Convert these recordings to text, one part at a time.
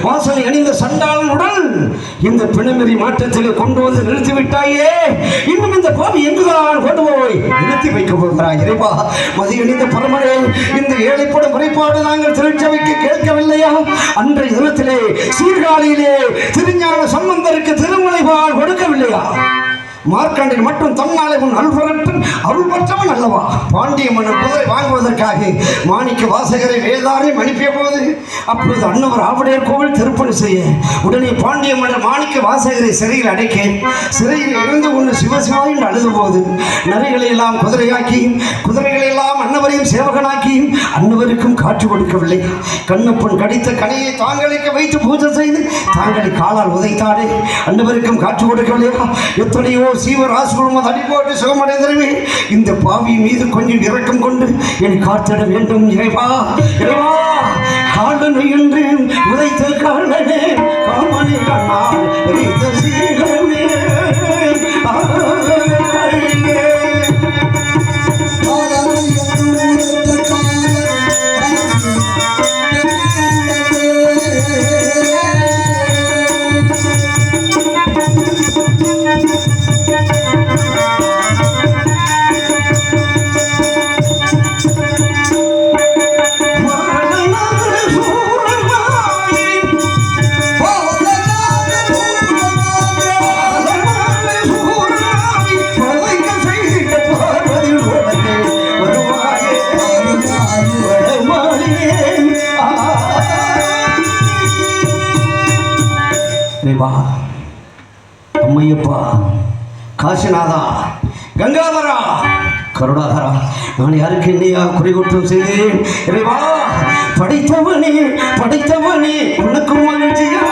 வாசலை அணிந்த சண்டாளனுடன் இந்த பிணமெறி மாற்றத்திலே கொண்டு வந்து நிறுத்திவிட்டாயே, இன்னும் இந்த பாவி எங்குதான் கொண்டு போய் நிறுத்தி வைக்க போகிறாய் இறைவா? மதி அணிந்த பரமனே, இந்த ஏழைப்படும் குறைபாடு நாங்கள் திருச்சபைக்கு கேட்கவில்லையா? அன்றைய தினத்திலே சீர்காழியிலே திருஞான சம்பந்தருக்கு திருமலைபால் கொடுக்கவில்லையா? மார்க்கண்டில் மட்டும் தன்னாலே உன் அருள் பெற்றவன் அல்லவா? பாண்டிய மன்னர் குதிரை வாங்குவதற்காக மாணிக்க வாசகரை வேதாரையும் அனுப்பிய போது அப்பொழுது அன்னவர் ஆவுடையார் கோவில் திருப்பணி செய்ய உடனே பாண்டிய மன்னர் மாணிக்க வாசகரை சிறையில் அடைக்க சிறையில் இருந்து கொண்டு சிவசிவா என்று அழுத போது நரிகளை எல்லாம் குதிரையாக்கி குதிரைகளை எல்லாம் அன்னவரையும் சேவகனாக்கி அன்னவருக்கும் காற்று கொடுக்கவில்லை. கண்ணப்பன் கடித்த கனையை தாங்களுக்கு வைத்து பூஜை செய்து தாங்களை காலால் உதைத்தாடே அன்னவருக்கும் காற்று கொடுக்கவில்லையா? எத்தனையோ சீவராசுகளும் அடி போட்டு சுகமடைந்தருமே, இந்த பாவி மீது கொஞ்சம் இரக்கம் கொண்டு என்னை காத்திட வேண்டும் இறைவா. இறைவா, காலனை என்று உதைத்த காலனே, காமனை கண்ணால் சீரமே அம்மையப்பா, காசிநாதா, கங்காதரா, கருணாகரா, நான் யாருக்கு என்னையா குறைகுற்றம் செய்தேன்? இறைவா, படைத்தவனே படைத்தவனே, உனக்கும் மகிழ்ச்சியா?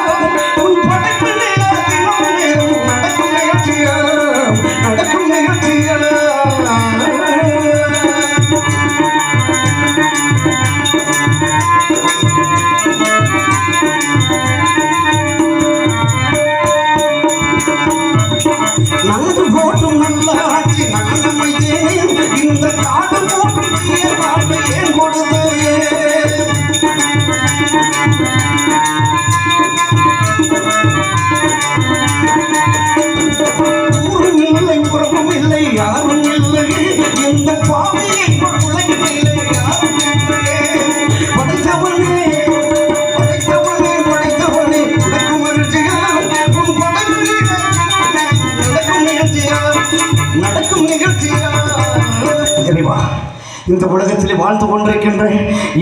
உன் படைப்பிலே நடக்கும் நிகழ்ச்சியா? நடக்கும் நிகழ்ச்சியா? நன்கு போட்டும் நல்ல ஆட்சி நான் அமைத்தேன், இந்த காடு போட்டும் ஏன் கொடுத்தேன்? ஊரும் இல்லை உறவும் இல்லை யாரும் இல்லை, இந்த பாவையை உலகில் இல்லை யாரும் இல்லை. படைத்தவனே படைத்தவனே படைத்தவனே, உனக்கு மகிழ்ச்சியா? உன் படைப்பிலே நடக்கும் நிகழ்ச்சியா? இறைவா, இந்த உலகத்திலே வாழ்ந்து கொண்டிருக்கின்ற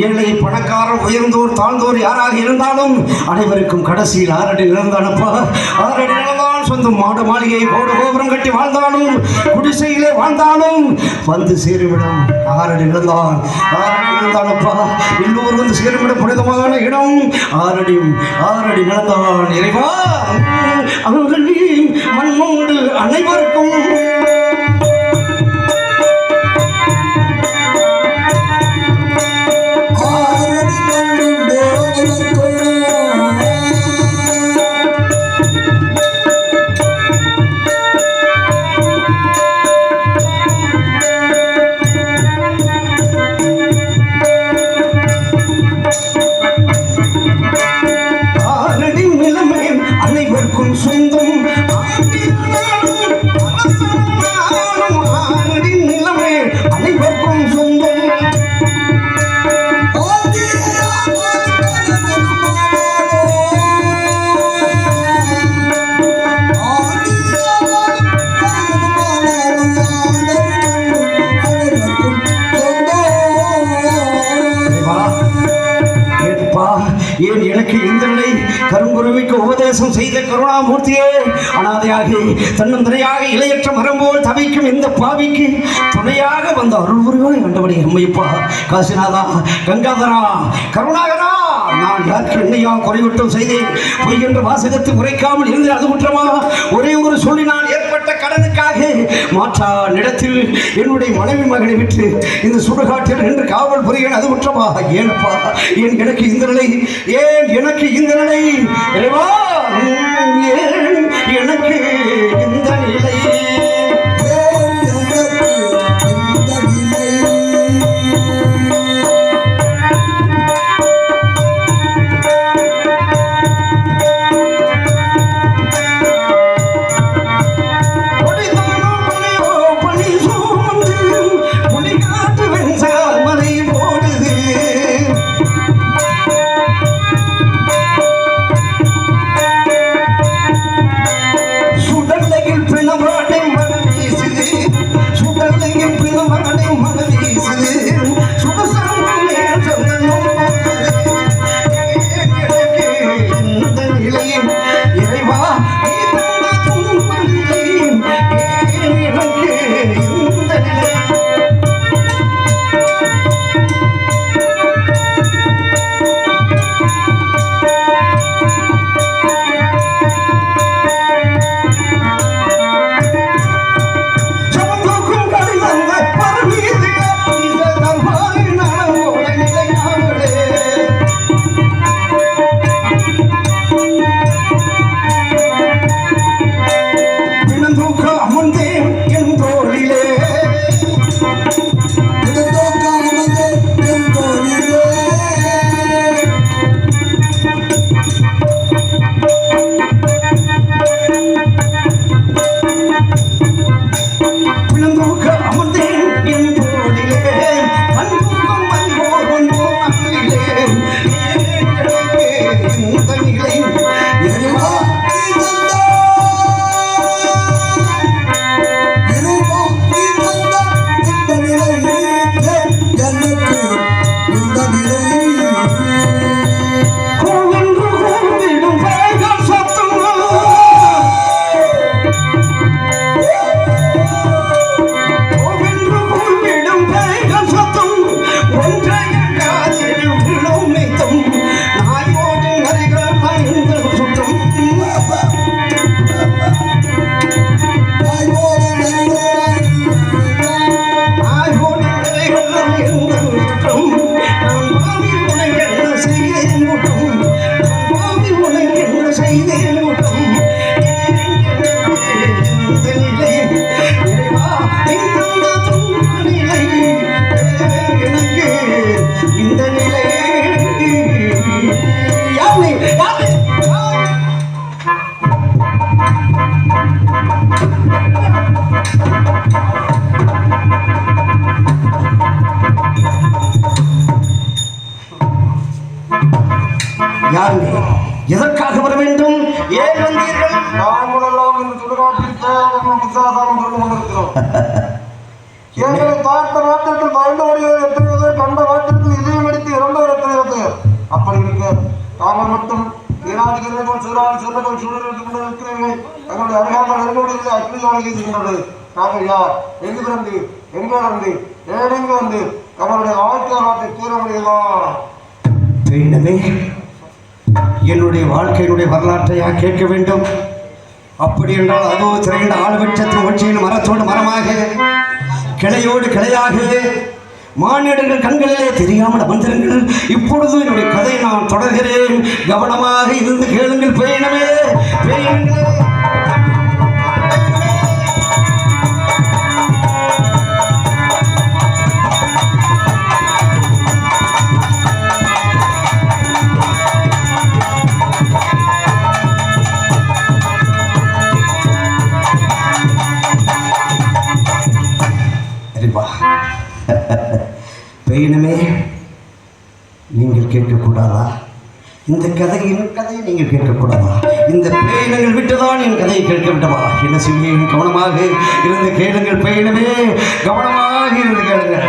ஏழை பணக்காரர் உயர்ந்தோர் தாழ்ந்தோர் யாராக இருந்தாலும் அனைவருக்கும் கடைசியில் ஆறடி நிலந்தானப்பா. ஆறடி நிலந்தான் சொந்தம் மாடு மாளிகை கோடு கோபுரம் கட்டி வாழ்ந்தாலும் குடிசையிலே வாழ்ந்தாலும் வந்து சேருமிடம் ஆறடி நிலந்தான். ஆறடி நிலந்தானப்பா, எல்லோரும் வந்து சேருமிடம் புனிதமான இடம் ஆறடி நிலந்தான். இறைவா, அவர்களின் மண்ணோடு அனைவருக்கும் ஏன் எனக்கு இந்த நிலை? கருங்குருவிக்கு உபதேசம் செய்த கருணாமூர்த்தியே, அனாதையாகி தன்னந்தனையாக இலையற்ற மரம் போல் தவிக்கும் இந்த பாவிக்கு துணையாக வந்த அருள் புரிவாய் கண்டபடி அம்மையப்பா, காசிநாதா, கங்காதரா, கருணாகரா, நான் யாருக்கு என்னையா குறைவிட்டம் செய்தேன்? பொய் என்ற வாசகத்தை உரைக்காமல் இருந்து அது குற்றமா? ஒரே ஒரு சொல்லினால் ஏற்பட்ட கடனுக்காக மாற்றா இடத்தில் என்னுடைய மனைவி மகனை விட்டு இந்த சுடுகாட்டில் என்று காவல் புரிகிறேன், அது குற்றமா? ஏனப்பா, ஏன் எனக்கு இந்த நிலை? ஏன் எனக்கு இந்த நிலை? இறைவா, ஏன் எனக்கு இந்த நிலை? செய்தேன் இந்த நிலை யாரு எதற்காக வர வேண்டும்? ஏன் வந்தீர்கள்? நாங்களெல்லாம் இந்த சுடுகாட்டில் விசாசாரம் சொல்லி கொண்டிருக்கிறோம். எங்களை பார்த்த நாட்டிற்கு பயந்தவர்கள் எத்தனையோ பேர், கண்ட நாட்டிற்கு இதயம் அடித்து இறந்தவர் எத்தனையோ பேர். அப்படி இருக்க தாங்கள் மட்டும் ஏனாதிகள் சிறால் செல்லங்கள் சூழலுக்கு கொண்டிருக்கிறீர்கள். தங்களுடைய அருகாமல் நெருங்கோடு அக்னி வாழ்க்கை செய்கின்றது. நாங்கள் யார், எங்கு பிறந்து, எங்கே வந்து, ஏடெங்கு வந்து தங்களுடைய வாழ்க்கை நாட்டை கூற முடியுமா? என்னுடைய வாழ்க்கையினுடைய வரலாற்றையா கேட்க வேண்டும்? அப்படி என்றால் அதோ திரையிட ஆளுபட்சத்தின் ஒற்றியின் மரத்தோடு மரமாக, கிளையோடு கிளையாக, மானிடர்கள் கண்களிலே தெரியாமல் அமர்ந்திருங்கள். இப்பொழுது என்னுடைய கதையை நான் தொடர்கிறேன். கவனமாக இருந்து கேளுங்கள். பேயினமே, பேயினங்களே. பெயினமே, நீங்கள் கேட்கக்கூடாதா? இந்த கதையை நீங்கள் கேட்கக்கூடாதா? இந்த பேயினங்கள் விட்டுதான் என் கதையை கேட்க விட்டவா? என்ன செய்வேன்? கவனமாக இருந்து கேளுங்கள். பெயினமே, கவனமாக இருந்து கேளுங்கள்.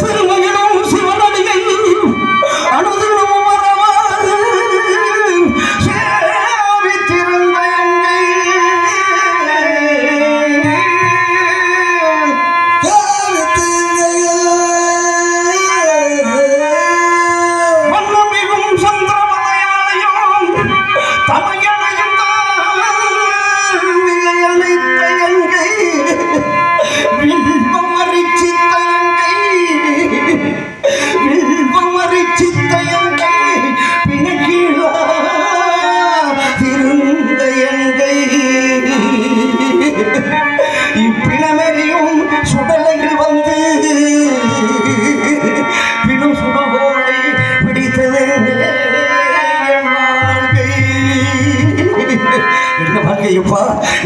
சிறுமையிலும் சிவனடியை அனுதினமும்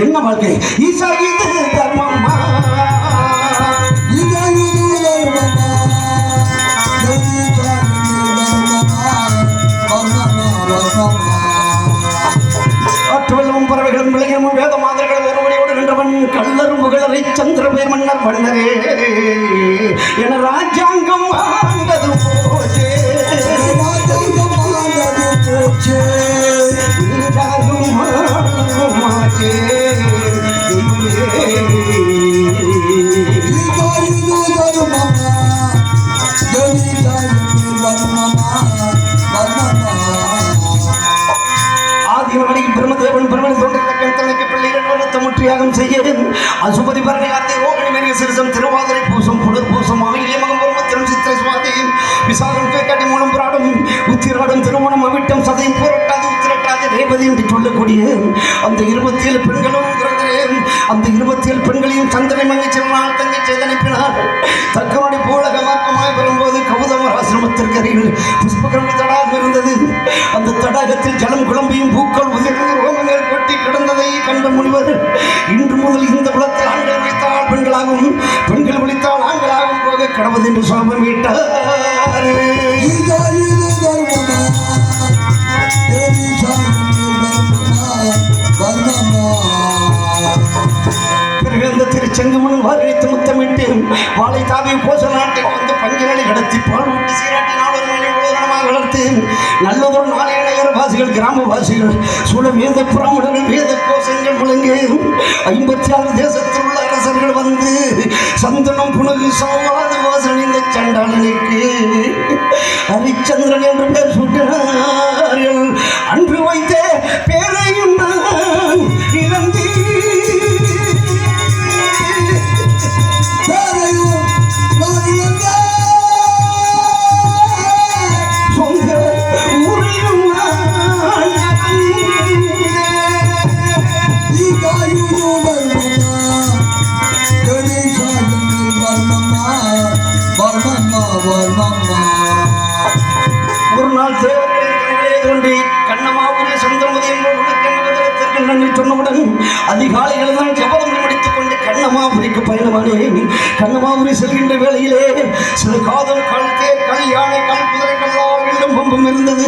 என்ன வாழ்க்கை? ஈசா இது தர்மம்மா, ஆற்றலும் பறவைகளும் விளையும் வேத மாதர்களும் ஒருவனையோடு நின்றவன் கல்லரும் புகழரை சந்திரவே மன்னர் மன்னரே என ராஜாங்கம் ஆண்டது போச்சே, போச்சே பிரம்மதேவன் பிரம்மன் தோன்றிய பிள்ளைகள் முற்றியாகம் செய்ய அசுபதி பரணியாத்தை ஓகணி மெரிய சிறுசம் திருவாதிரை பூசம் புடர் பூசம் ஆகியமகம் பிரம்மத்திரம் சித்திரை சுவாதியும் விசாகம் கேட்காட்டி மூலம் புராடும் உத்திராடும் திருமணம் அவிட்டம் சதையும் போராட்டாது உத்திரட்டாது ரேவதி என்று சொல்லக்கூடிய அந்த 27 பெண்களும் பிறந்தேன். அந்த 27 பெண்களையும் சந்தனை மங்கை சிறனால் தங்கை செய்தனுப்பினார். தக்கமணி போலகமாக்கமாய் வரும்போது கௌதமர் ஆசிரமத்திற்கு அருகில் புஷ்பகரணி தடாகம் இருந்தது. அந்த தடாகத்தில் ஜலம் குழம்பியும் பூக்கள் உதிர்ந்து ரோமங்கள் கொட்டி கிடந்ததை கண்ட முனிவர், இன்று முதல் இந்த குலத்தில் ஆண்கள் விழித்தால் பெண்களாகவும், பெண்கள் விழித்தால் ஆண்களாகவும் போக கடவுள் என்று சாபம் மீட்டார். திருச்செங்கமன் வாரித்து முத்தமிட்டு வாழை தாவி போச நாட்டுக்கு வந்து பஞ்சுகளை கடத்தி பால் ஊட்டி சீராட்டி நாளொரு மணி முழுவதனமாக வளர்த்து நல்லதொரு நாளையர் வாசிகள் கிராமவாசிகள் சூழ வேத புறாமுடர்கள் வேத கோஷங்கள் முழங்கு 56 தேசத்தில் உள்ள அரசர்கள் வந்து சந்தனம் புனகு சவாத வாசன் இந்த சண்டாளனுக்கு ஹரிச்சந்திரன் என்று பேர் சூட்டினார்கள். அன்று வைத்த பேரையும் நான் இழந்து சொந்த ஊரையும் கண்ணமாவூரில் சந்திரமதி என்பவர்களுக்கு நன்றி சொன்னவுடன் அதிகாலையில் தான் ஜபதம் முடித்துக் கொண்டு கண்ணமாபுரிக்கு பயணமானேன். கண்ணமாபுரி செல்கின்ற வேளையிலே சில காதல் கல் தேர் கல் யானை கல் குதிரைகள்லாம் வெள்ளும் பம்பும் இருந்தது.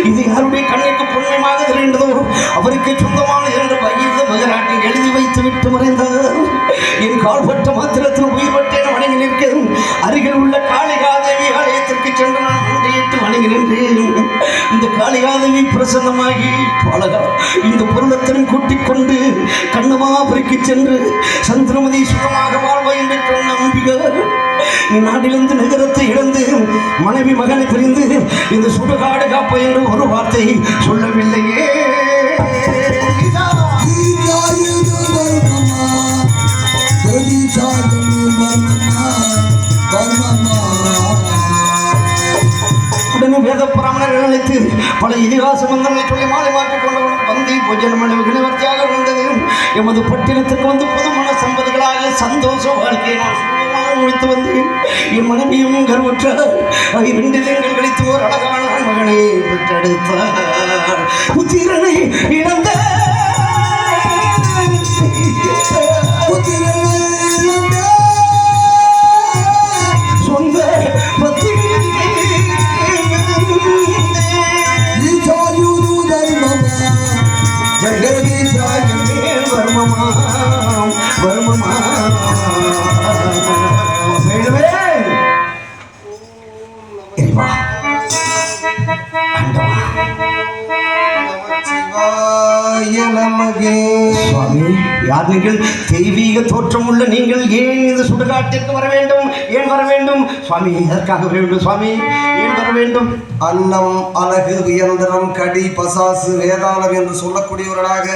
இது யாருடைய கண்ணுக்கு புண்ணியமாக தெரிந்ததோ அவருக்கு சொந்தமானது என்று பகிர்ந்த மகராட்டில் எழுதி வைத்து விட்டு மறைந்தார். என் கால்பட்ட மாத்திரத்தில் உயிர்பட்டேன் வணங்கி நிற்கிறேன். அருகில் உள்ள காளிகாதேவி ஆலயத்திற்கு சென்று நான் முண்டியிட்டு வணங்கி நின்றேன். இந்த காளிகாதேவி பிரசன்னமாகி பாலகா இந்த பொருளத்திலும் கூட்டிக் கொண்டு கண்ணமாபுரிக்கு சென்று சந்திரமதி சுகமாக வாழ்வா என்று சொன்ன நம்பினார். நீ நாட்டிலிருந்து நகரத்தை இழந்து மனைவி மகனை பிரிந்து இந்த சுடுகாடு காப்ப என்று ஒரு வார்த்தை சொல்லவில்லையே. உடனே வேத பிராமணர்கள் அழைத்து பல இதிகாச மந்திரங்களை சொல்லி மாலை மாற்றிக் கொண்டவன் பந்தி பூஜனம் நிவர்த்தியாக இருந்தது. எமது பட்டினத்துக்கு வந்து புதுமண சம்பதிகளாக சந்தோஷ வாழ்க்கையை நான் சுகமாக முடித்து வந்தேன். என் மனைவியும் கருவுற்றார். 2 தினங்கள் கழித்து ஒரு அழகான மகனை பெற்றெடுத்தார். புத்திரனை இழந்த சொந்த யார் நீங்கள்? தெய்வீக தோற்றம் உள்ள நீங்கள் ஏன் இந்த சுடுகாட்டிற்கு வர வேண்டும்? ஏன் வர வேண்டும் சுவாமி? எதற்காக வர வேண்டும் சுவாமி? ஏன் வர வேண்டும்? அன்னம் அழகு வியந்திரம் கடி பசாசு வேதாளம் என்று சொல்லக்கூடியவர்களாக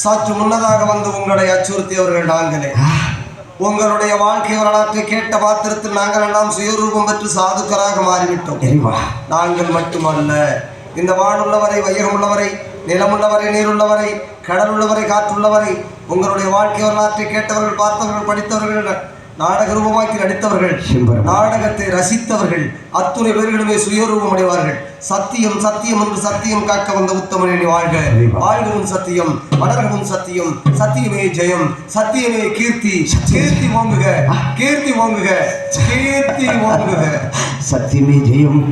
சற்று முன்னதாக வந்து உங்களை அச்சுறுத்தியவர்கள் நாங்களே. உங்களுடைய வாழ்க்கை வரலாற்றை கேட்ட பாத்திரத்தில் நாங்கள் எல்லாம் சுயரூபம் பெற்று சாதுக்கராக மாறிவிட்டோம். நாங்கள் மட்டுமல்ல, இந்த வானுள்ளவரை வையகமுள்ளவரை நிலமுள்ளவரை நீருள்ளவரை கடல் உள்ளவரை காற்றுள்ளவரை உங்களுடைய வாழ்க்கை வரலாற்றை கேட்டவர்கள் பார்த்தவர்கள் படித்தவர்கள் நாடக ரூபமாக்கி நடித்தவர்கள் நாடகத்தை ரசித்தவர்கள் அத்துணை பேர்களுமே சுயரூபம் அடைவார்கள். சத்தியம் சத்தியம் என்று சத்தியம் காக்க வந்த உத்தமனே வாழ்க. வாழ்கவும் சத்தியம் வளர்கவும் சத்தியம் சத்தியமே ஜெயம் சத்தியமே கீர்த்தி கீர்த்தி ஓங்குக கீர்த்தி ஓங்குக கீர்த்தி ஓங்குக. சத்தியமே ஜெயம்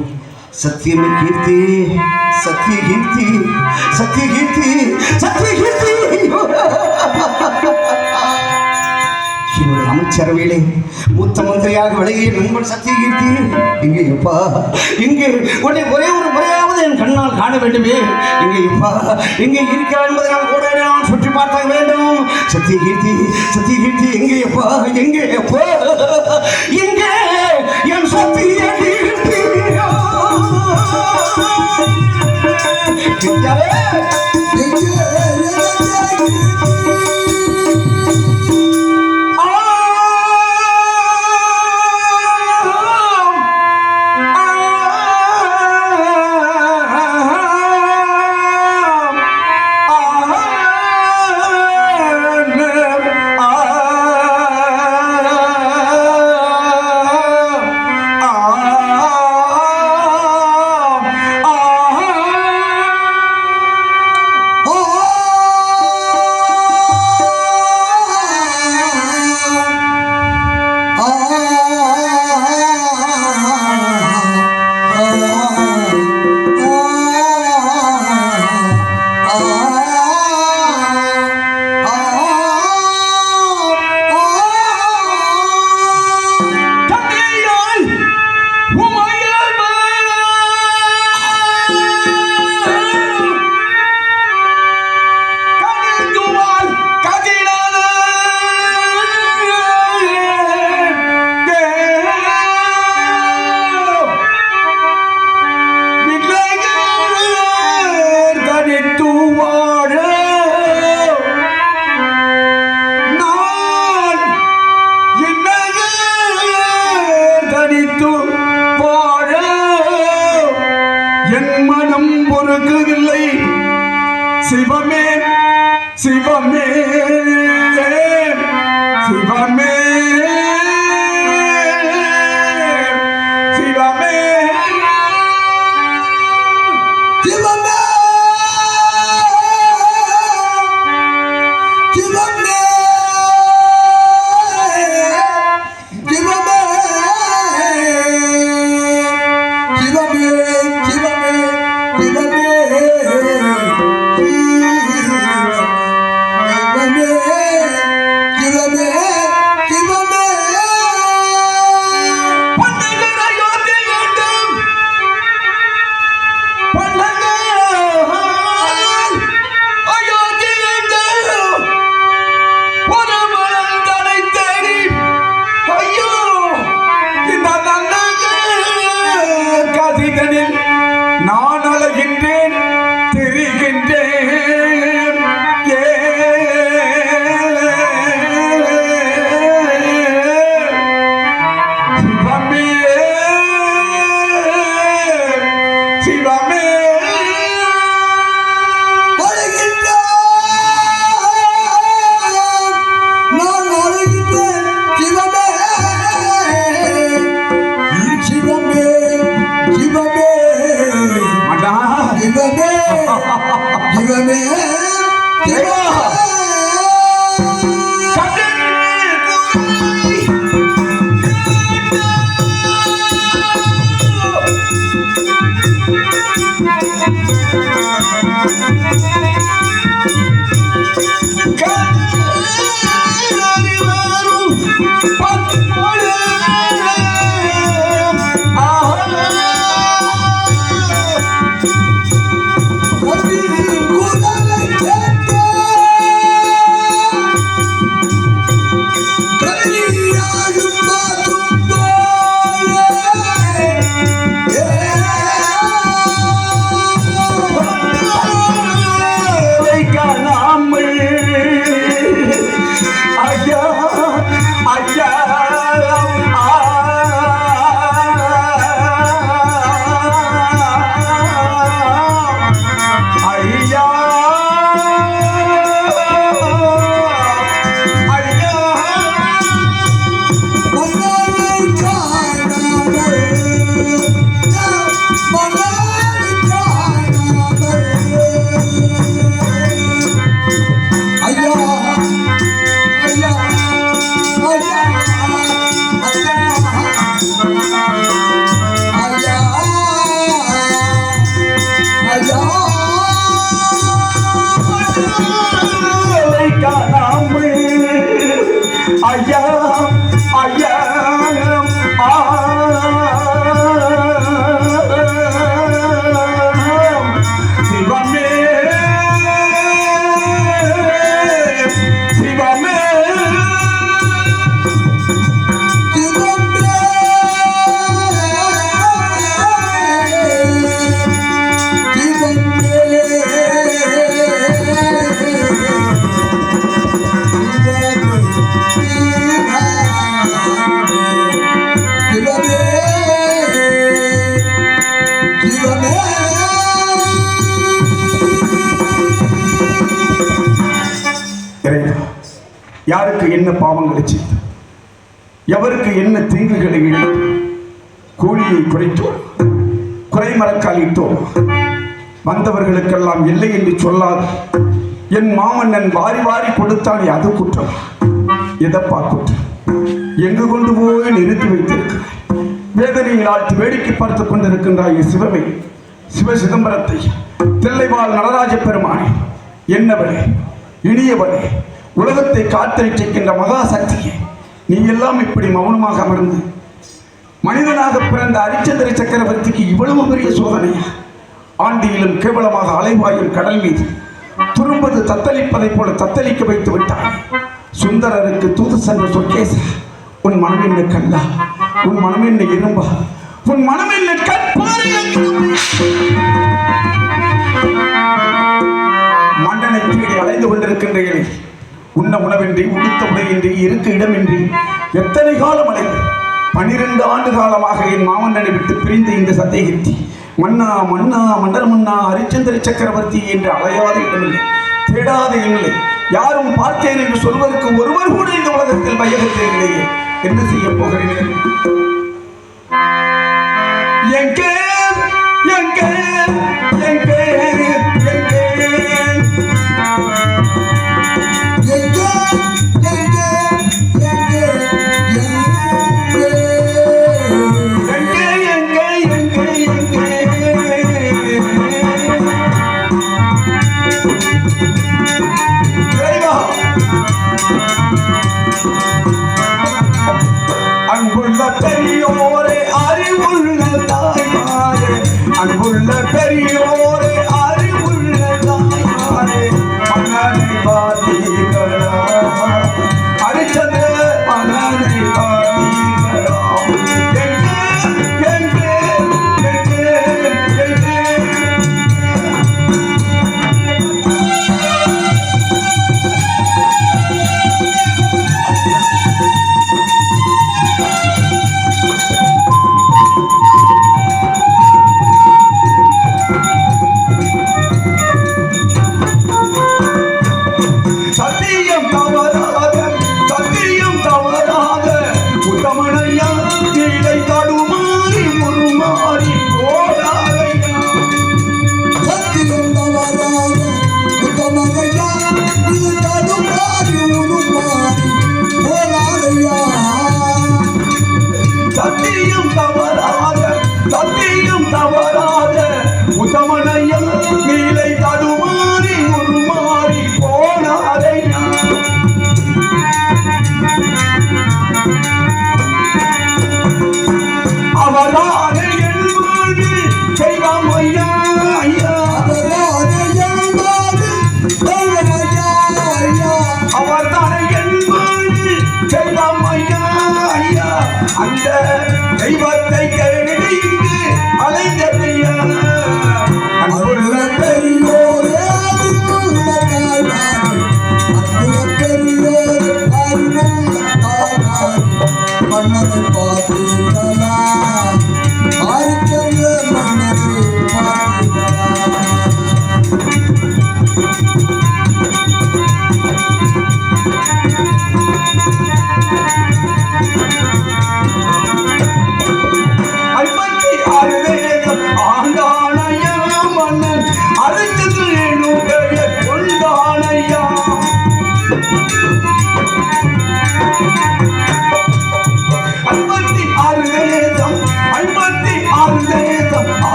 சத்தியமே கீர்த்தி சத்திய கீர்த்தி சத்திய கீர்த்தி சத்திய கீர்த்தி. அமைச்சரவையிலே மூத்த மந்திரியாக விலகிய நண்பன் சத்தியகீர்த்தி இங்கே எப்பா இங்கே உன்னை ஒரே ஒரு முறையாவது என் கண்ணால் காண வேண்டுமே. இங்கே எப்பா இங்கே இருக்கிற என்பதை நான் கூட நான் சுற்றி பார்க்க வேண்டும். சத்தியகீர்த்தி சத்தியகீர்த்தி எங்கே எப்பா எங்கே எப்பா எங்கே என் சத்தியகீர்த்தி? சிவமே சிவமே சிவமே சிவமே சிவமே வருகின்றேன் சிவமே சிவமே ஐயா ஐயா சிவமே சிவமே யாருக்கு என்ன பாவங்களை செய்து எவருக்கு என்ன தீங்குகளை இழைத்து கூலியை குறைத்தோம் குறைமரக்காலிட்டோம் வந்தவர்களுக்கெல்லாம் இல்லை என்று சொல்லாது என் மாமன்னன் வாரி வாரி கொடுத்தான் அது குற்றம் எதப்பா குற்றம் எங்கு கொண்டு போய் நிறுத்தி வைத்திருக்கிறாய் வேதனையில் ஆழ்த்து வேடிக்கை பார்த்து கொண்டிருக்கின்றாய் சிவமே சிவ சிதம்பரத்தை தில்லைவாழ் நடராஜ பெருமானே என்னவனே இனியவனே உலகத்தை காத்தரிக்கின்ற மகா சக்தியை நீ எல்லாம் இப்படி மௌனமாக அமர்ந்து மனிதனாக பிறந்த அரிச்சந்திர சக்கரவர்த்திக்கு இவ்வளவு பெரிய சோதனையா ஆண்டியிலும் கேவலமாக அலைவாயும் கடல் மீது துரும்பது தத்தளிப்பதைப் போல தத்தளிக்க வைத்து விட்டாய் சுந்தரருக்கு தூது சென்ற சொற்கேச உன் மனம் என்ன கல்லா உன் மனம் என்ன இரும்பா உன் மனம் என்ன மண்டனை தேடி அலைந்து கொண்டிருக்கின்றீர்களே உண்ண உணவின்றி உடுத்த உடையின்றி இருக்க இடமின்றி எத்தனை காலம் அடைந்து 12 ஆண்டு காலமாக என் மாமன்னனை விட்டு பிரிந்த இந்த சந்தேகத்தி மன்னா மன்னா மண்டல மன்னா அரிச்சந்திர சக்கரவர்த்தி என்று அலையாத இடமில்லை தேடாத இல்லை யாரும் பார்த்தேன் என்று சொல்வதற்கு ஒருவர் கூட இந்த உலகத்தில் மையகத்தில் இல்லையே என்ன செய்ய போகிறேன் எங்கே எங்கே எங்கே அன்புள்ள பெரியோரே அறிவுள்ள தாய்மாரே அன்புள்ள பெரியோரே அறிவுள்ள தாய்மாரே மன்னனை பார்த்தீர்களா அரிச்சந்திர மன்னனை பார்த்தீர்களா எங்கே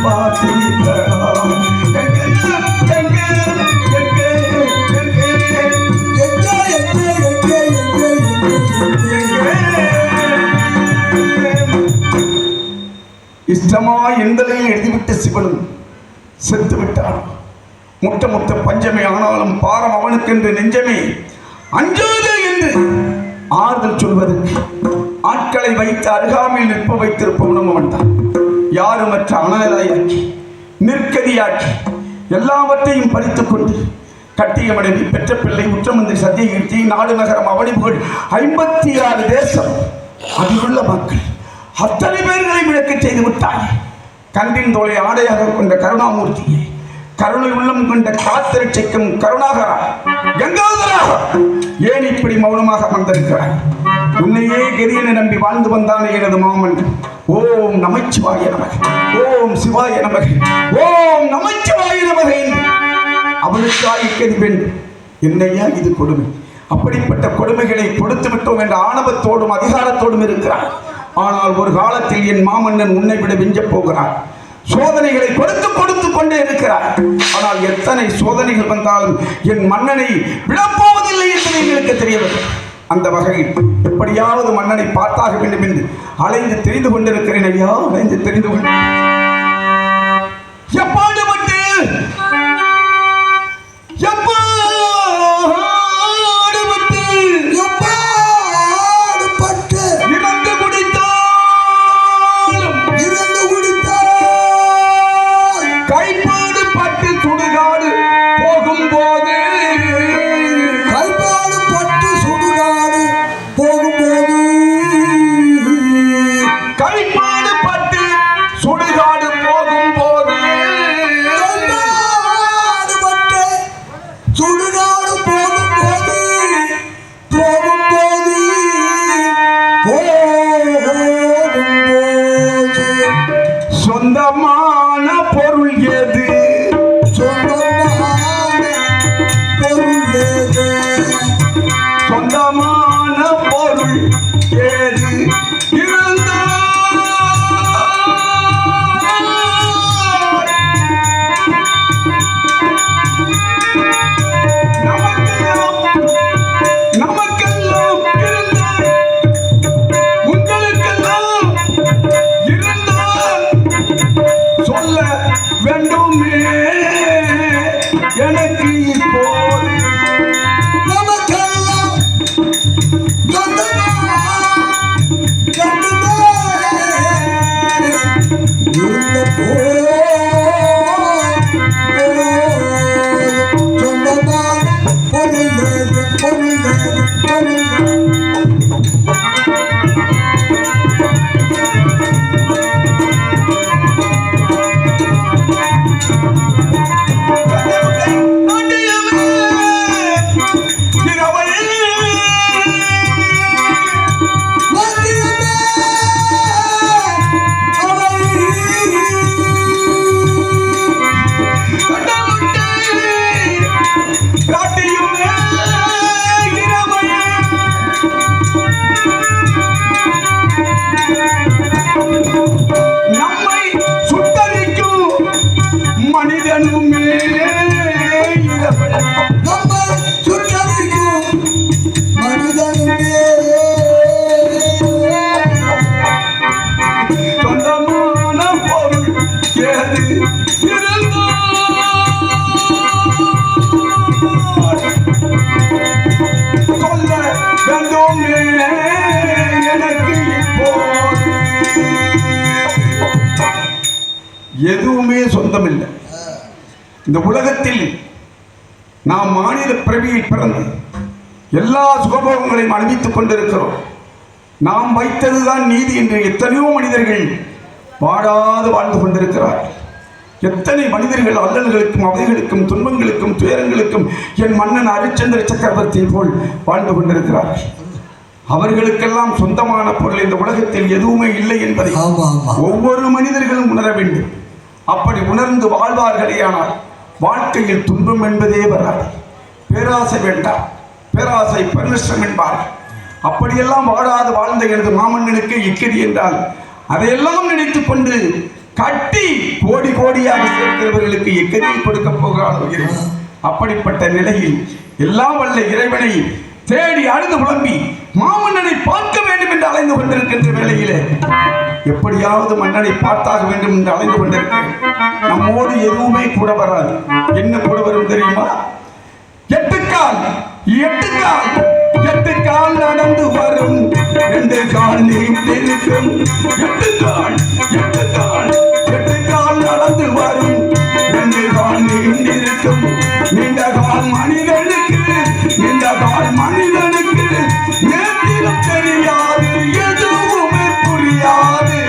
பார்த்தீர்களாம். இஷ்டமா எந்தலையில் எழுதிவிட்ட சிவனும் செத்து விட்டான். முட்ட முட்ட பஞ்சமே ஆனாலும் பாரம் அவனுக்கென்று நெஞ்சமே அஞ்சாதே என்று ஆறுதல் சொல்வதற்கு ஆட்களை வைத்து அருகாமையில் நிற்ப வைத்திருப்பவனும் அவன்தான். யாருமற்ற அனாதையாக்கி நிற்கதியாக்கி எல்லாவற்றையும் பறித்துக் கொண்டு கட்டிய மனைவி பெற்ற பிள்ளை உற்றமந்திரி சத்தியகீர்த்தி நாடு நகரம் அவனி புகழ் 56 தேசம் அதிலுள்ள மக்கள் அத்தனை பேர்களை விளக்க செய்து விட்டாய். கண்டின் தோலை ஆடையாக கொண்ட கருணாமூர்த்தியை கருணை உள்ளம் கொண்ட காத்திரட்சிக்கும் கருணாகரா கங்காதரா ஏன் இப்படி மௌனமாக வந்திருக்கிறாய்? உன்னையே கெரியனை நம்பி வாழ்ந்து வந்தானே எனது மாமன். ஓம் நமச்சிவாய நமக, ஓம் சிவாய நமக, ஓம் நமச்சிவாய நமக என்று அவனுக்காக கதி வேண்டும். என்னையா இது கொடுமை? அப்படிப்பட்ட கொடுமைகளை கொடுத்து விட்டோம் என்ற ஆணவத்தோடும் அதிகாரத்தோடும் இருக்கிறார். ஆனால் ஒரு காலத்தில் என் மாமன்னன் உன்னை விட விஞ்சப் போகிறார். சோதனைகளை கொடுத்து கொடுத்து கொண்டே இருக்கிறார். ஆனால் எத்தனை சோதனைகள் வந்தாலும் என் மன்னனை விடப்போவதில்லை என்பது எங்களுக்கு தெரியவில்லை. அந்த வகையில் எப்படியாவது மன்னனை பார்த்தாக வேண்டும் என்று அலைந்து தெரிந்து கொண்டிருக்கிறேன் ஐயா, அலைந்து தெரிந்து கொண்டு எப்பாடுபட்டு சொந்தமான பொருள் எது? சொந்தமான பொருள் ஏது வேண்டுமே எனக்கு இப்போது நமக்கெல்லாம் எதுவுமே சொந்தமில்லை. இந்த உலகத்தில் நாம் மாநில பிறவியில் பிறந்து எல்லா சுகபோகங்களையும் அனுபவித்துக் கொண்டிருக்கிறோம். நாம் வைத்ததுதான் நீதி என்று எத்தனையோ மனிதர்கள் வாடாது வாழ்ந்து கொண்டிருக்கிறார்கள். எத்தனை மனிதர்கள் அல்லல்களுக்கும் அவதிகளுக்கும் துன்பங்களுக்கும் துயரங்களுக்கும் என் மன்னன் ஹரிச்சந்திர சக்கரவர்த்தியை போல் வாழ்ந்து கொண்டிருக்கிறார்கள். அவர்களுக்கெல்லாம் சொந்தமான பொருள் இந்த உலகத்தில் எதுவுமே இல்லை என்பதை ஒவ்வொரு மனிதர்களும் உணர வேண்டும். அப்படி உணர்ந்து வாழ்வார்களேயானால் வாழ்க்கையில் துன்பம் என்பதே வராது. பேராசை வேண்டாம், பேராசை பெருநஷ்டம் என்பார்கள். அப்படியெல்லாம் வாழாது வாழ்ந்த எனது மாமன்னனுக்கு இக்கடி என்றால் அதையெல்லாம் நினைத்துக் கொண்டு கட்டி கோடி கோடியாக சேர்க்கிறவர்களுக்கு எக்கதியில் கொடுக்க போகிறாள் இறைவன். அப்படிப்பட்ட நிலையில் எல்லாம் வல்ல இறைவனை தேடி அழுது புலம்பி மாமன்னனை பார்க்க வேண்டும் என்று அலைந்து கொண்டிருக்கின்ற வேளையிலே எப்படியாவது மன்னனை பார்த்தாக வேண்டும் என்று அலைந்து கொண்டிருக்கிறேன். நம்மோடு எதுவுமே கூட வராது. என்ன கூட வரும் தெரியுமா? எட்டுக்கால் நடந்து வரும், 2 கால் நீண்டிருக்கும். எட்டுக்கால் நடந்து வரும், 2 கால் நீண்டிருக்கும். நீண்ட கால் மனிதனுக்கு நேற்றிலும் தெரியாது, எதுவுமே புரியாது.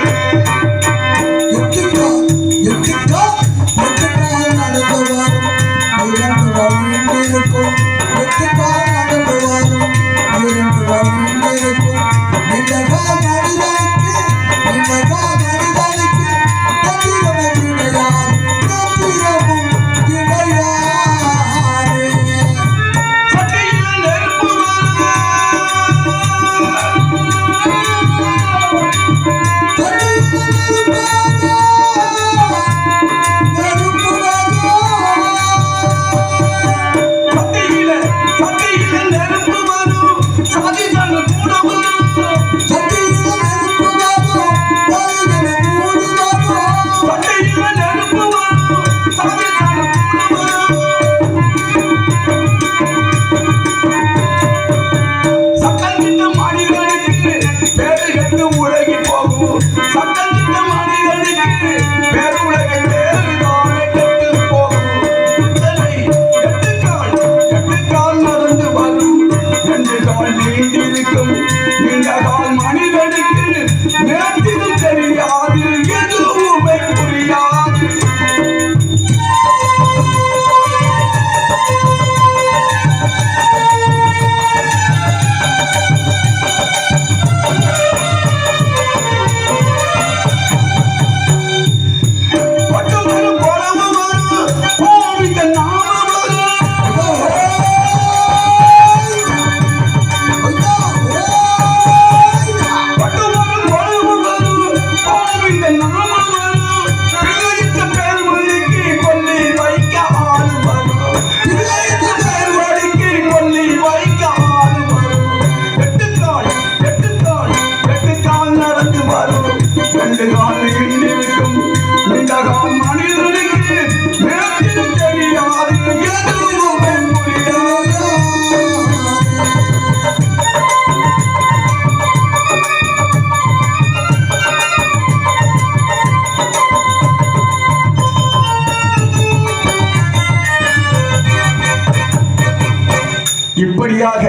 இப்படியாக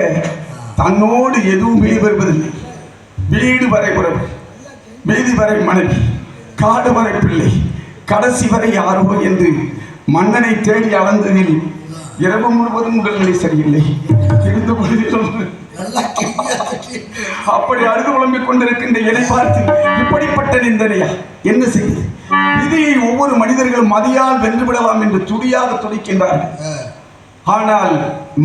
தன்னோடு எதுவும் வெளிவருவதில்லை. வீடு வரை உறவு, வீதி வரை மனைவி, காடு வரை பிள்ளை, கடைசி வரை யாரோ என்று மன்னனை தேடி அளந்ததில் இரவு முழுவதும் உடல்நிலை சரியில்லை. இருந்த பொழுதிலும் அப்படி அழுது புலம்பிக் கொண்டிருக்கின்ற என்னை பார்த்து இப்படிப்பட்ட நிந்தனையா? என்ன செய்வது? விதியை ஒவ்வொரு மனிதர்களும் மதியால் வென்றுவிடலாம் என்று துடியாக துடிக்கின்றார்கள். ஆனால்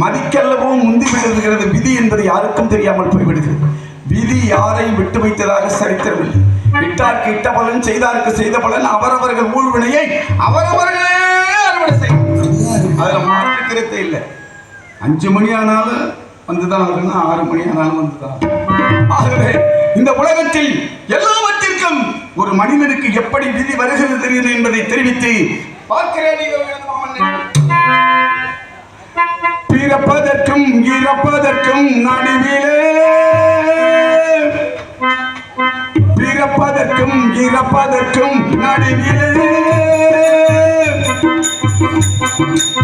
மதிக்கல்லவோ முந்தி விடுகிறது விதி என்பது யாருக்கும் தெரியாமல் போய்விடுகிறது. விதி யாரை விட்டு வைத்ததாக சரித்திரமில்லை. இட்டாருக்கு இட்ட பலன், செய்தாருக்கு செய்த பலன். அவரவர்கள் ஊழ்வினையை அவரவர்களே அறுவடை செய்யும். அதில் மாற்றுக்கிறதே இல்லை. 5 மணி ஆனாலும் வந்துதான் ஆகுனா, 6 மணி ஆனாலும் வந்துதான். ஆகவே இந்த உலகத்தில் எல்லாவற்றிற்கும் ஒரு மனிதனுக்கு எப்படி விதி வருகிறது தெரியுது என்பதை தெரிவித்து பார்க்கிறேன். பிறப்பதற்கும் இறப்பதற்கும் நடுவிலே, பிறப்பதற்கும் இறப்பதற்கும் நடுவிலே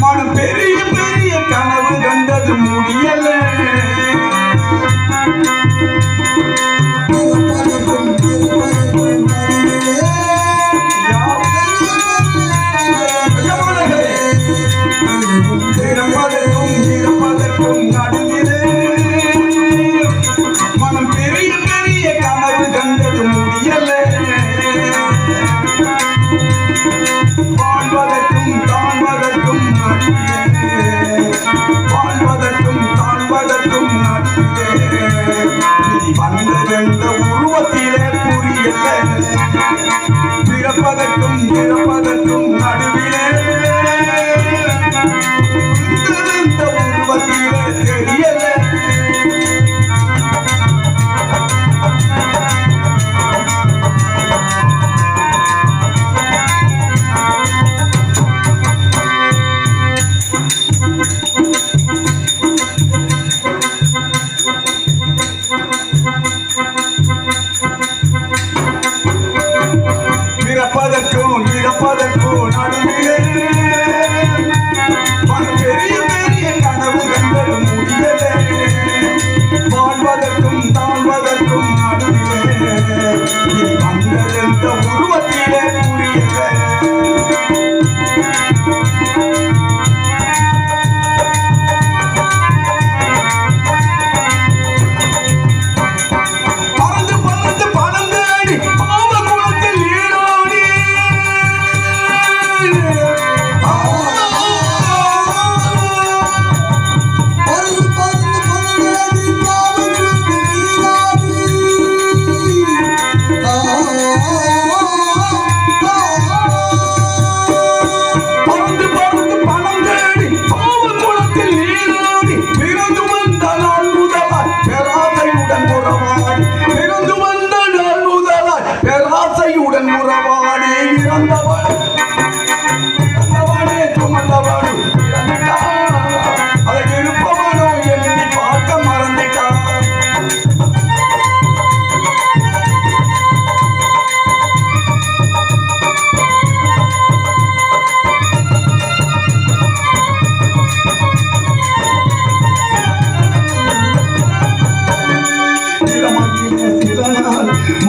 மனம் பெரிய பெரிய கனவு கண்டது முடியல. மனம் பெரிய பெரிய கனவு கண்டது முடியல. வாழ்வதற்கும் தாழ்வதற்கும் வாழ்வதற்கும் தாழ்வதற்கும் வந்ததெந்த உருவத்திலே புரியல. பிறப்பதற்கும் பிறப்பதற்கும் இறப்பதற்கும் நடுவிலே இந்த உருவத்திலே தெரியல. பிறப்பதற்கும் இறப்பதற்கும் நடுவிலே பெரிய பெரிய கனவு கண்டது முடியல. வாழ்வதற்கும் தாழ்வதற்கும் நடுவிலே நீ வந்ததெந்த உருவத்திலே புரியல.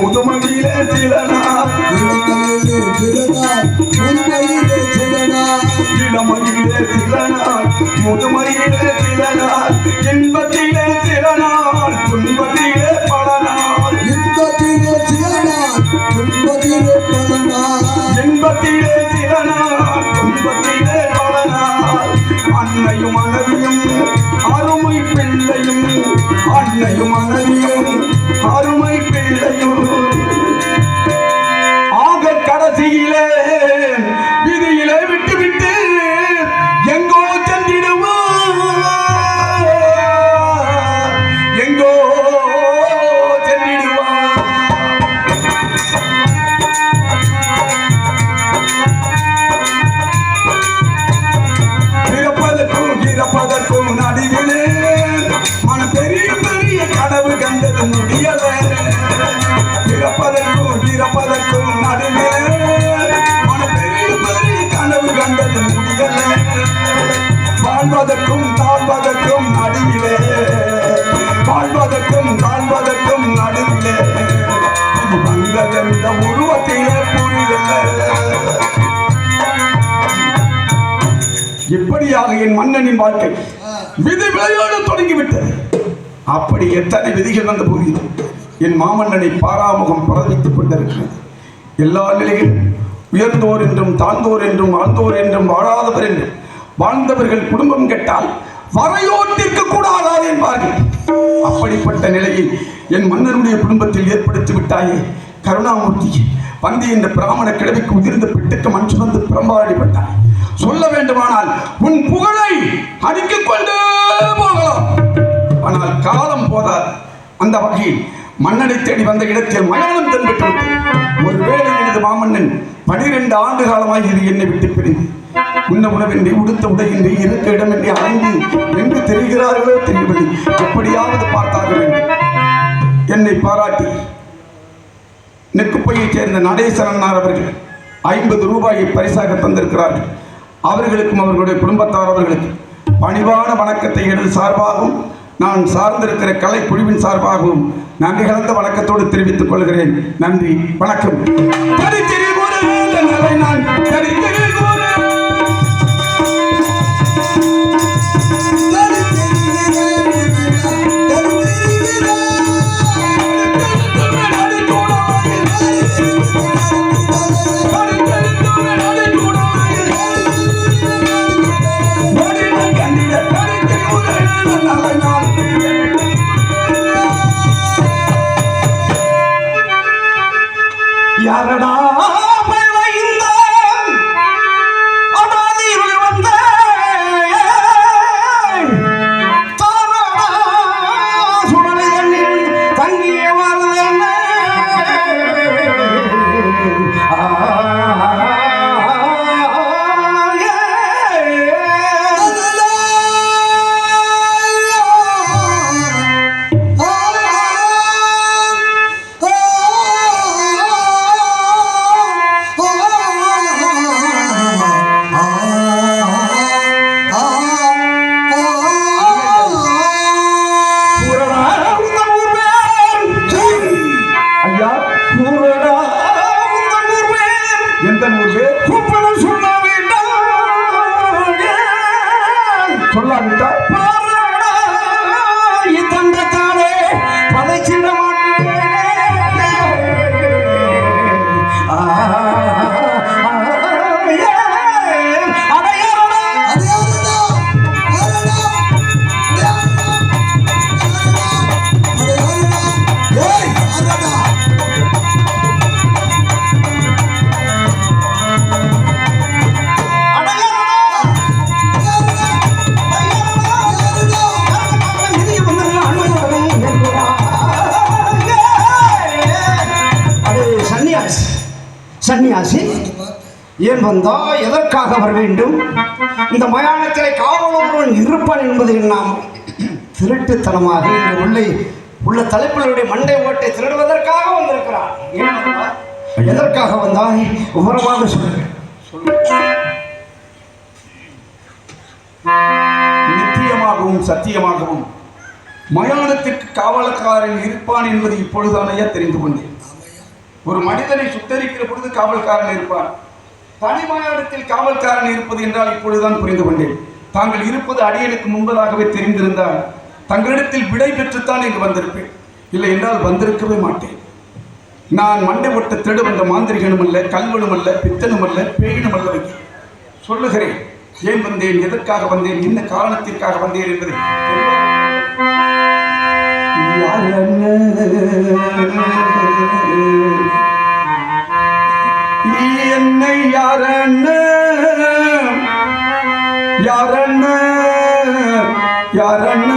முதுமகிலே சிலனார் இளமகிலே சிலனார் முதுமகிலே சிலனார் இன்பத்திலே சிலனார் துன்பத்திலே பல நாள் இன்பத்திலே சிலனார் துன்பத்திலே பல நாள் அன்னையும் மனைவியும் அருமை பிள்ளையும் அன்னையும் மனைவியும் அருமை பிள்ளையும் ஆக கடைசியிலே விதியிலே விட்டுவிட்டு எங்கோ சென்றிடுவார், எங்கோ சென்றிடுவார். பிறப்பதற்கும் இறப்பதற்கும் நடுவிலே மனம் பெரிய பெரிய கனவு கண்டது முடியல. பிறப்பதற்கும் இறப்பதற்கும் நடுவிலே மனம் பெரிய பெரிய கனவு கண்டது முடியல. வாழ்வதற்கும் தாழ்வதற்கும் நடுவிலே வாழ்வதற்கும் தாழ்வதற்கும் நடுவிலே வந்ததெந்த உருவத்திலே புரியல. இப்படியாக என் மன்னனின் வாழ்க்கை விதி விளையாட தொடங்கிவிட்டது. அப்படி எத்தனை விதிகள் வந்த போது என் மாமன்னனை பாராமுகம் பரவித்துக் கொண்டிருக்கிறது. எல்லா நிலையிலும் உயர்ந்தோர் என்றும் தாழ்ந்தோர் என்றும் வாழ்ந்தோர் என்றும் வாழாதவர் என்றும் வாழ்ந்தவர்கள் குடும்பம் கெட்டால் வரையோட்டிற்கு கூட ஆகாது என்பார்கள். அப்படிப்பட்ட நிலையில் என் மன்னனுடைய குடும்பத்தில் ஏற்படுத்தி விட்டாயே கருணாமூர்த்தி. வந்து இந்த பிராமண கிழவிக்கு உதிர்ந்த பிட்டுக்கு மண் சுமந்து பிரம்பாடிப்பட்டார். சொல்ல வேண்டுமானால் உன் புகழை அடித்துக் கொண்டே போகலாம், ஆனால் காலம் போதாது. அந்த வகையில் மன்னனை தேடி வந்த இடத்தில் மயானம் தென்பட்டு ஒருவேளை எனது மாமன்னன் 12 ஆண்டு காலமாக இது என்னை விட்டு பிரிந்து உண்ண உணவின்றி உடுத்த உடையின்றி இருக்க இடமின்றி அலைந்து எங்கு தெரிகிறார்களோ தெரியவில்லை. எப்படியாவது பார்த்தாக வேண்டும். என்னை பாராட்டி நெக்குப்பையைச் சேர்ந்த நடேசரன்னார் அவர்கள் 50 ரூபாயை பரிசாக தந்திருக்கிறார்கள். அவர்களுக்கும் அவர்களுடைய குடும்பத்தார் அவர்களுக்கு பணிவான வணக்கத்தை எனது சார்பாகவும் நான் சார்ந்திருக்கிற கலை குழுவின் சார்பாகவும் நன்றி கலந்த வணக்கத்தோடு தெரிவித்துக் கொள்கிறேன். நன்றி, வணக்கம். யாரடா இந்த வந்தா எதற்காக வர வேண்டும்? இந்த மயானத்திலே காவல் ஒருவன் இருப்பான் என்பதை நாம் திருட்டுத்தனமாக இங்கு உள்ள தலைப்பினுடைய மண்டை ஓட்டை திருடுவதற்காக வந்திருக்கிறான். எதற்காக வந்தாய்? விவரமாக சொல்லுங்க. நித்தியமாகவும் சத்தியமாகவும் மயானத்திற்கு காவல்காரன் இருப்பான் என்பது இப்பொழுதானையா தெரிந்து கொண்டேன். ஒரு மனிதனை சுத்தரிக்கிற பொழுது காவல்காரன் இருப்பான். தனி மயானத்தில் காவல்காரன் இருப்பது என்றால் இப்பொழுதுதான் புரிந்து கொண்டேன். தாங்கள் இருப்பது அடியனுக்கு முன்பதாகவே தெரிந்திருந்தால் தங்களிடத்தில் விடை பெற்றுத்தான் இங்கு வந்திருப்பேன். இல்லை என்றால் வந்திருக்கவே மாட்டேன். நான் மண்டை ஒட்ட திருட வந்த மாந்திரிகனும் அல்ல, கல்வனும் அல்ல, பித்தனும் அல்ல, பேயினும் அல்ல. சொல்லுகிறேன், ஏன் வந்தேன், எதற்காக வந்தேன், என்ன காரணத்திற்காக வந்தேன் என்பதை என்னை யாரண்ண யாரண்ண யாரண்ண